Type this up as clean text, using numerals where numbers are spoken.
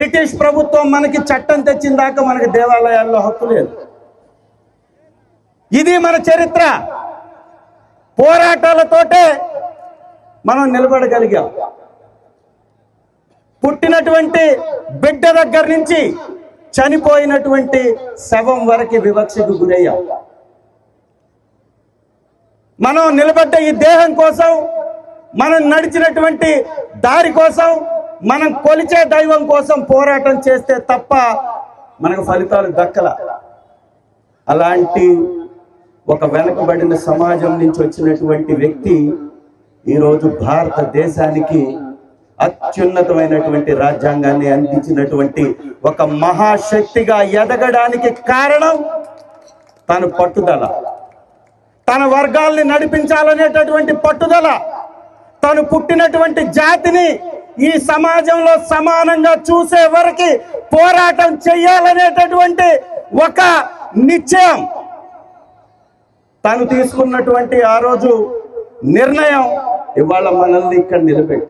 British ప్రభుత్వం మనకి చట్టం తెచ్చిన దాకా మనకి దేవాలయాల్లో హక్కు లేదు. ఇది మన చరిత్ర. పోరాటాలతోటే మనం నిలబడగలిగాం. పుట్టినటువంటి బిడ్డ దగ్గర నుంచి చనిపోయినటువంటి శవం వరకు వివక్షకు గురయ్యాం. మనం నిలబడ్డ ఈ దేహం కోసం, మనం నడిచినటువంటి దారి కోసం, మనం కొలిచే దైవం కోసం పోరాటం చేస్తే తప్ప మనకు ఫలితాలు దక్కల. అలాంటి ఒక వెనుకబడిన సమాజం నుంచి వచ్చినటువంటి వ్యక్తి ఈరోజు భారతదేశానికి అత్యున్నతమైనటువంటి రాజ్యాంగాన్ని అందించినటువంటి ఒక మహాశక్తిగా ఎదగడానికి కారణం తన పట్టుదల, తన వర్గాల్ని నడిపించాలనేటటువంటి పట్టుదల, తను పుట్టినటువంటి జాతిని ఈ సమాజంలో సమానంగా చూసే వరకు పోరాటం చెయ్యాలనేటటువంటి ఒక నిశ్చయం, తను తీసుకున్నటువంటి ఆ రోజు నిర్ణయం ఇవాళ మనల్ని ఇక్కడ నిలబెట్టి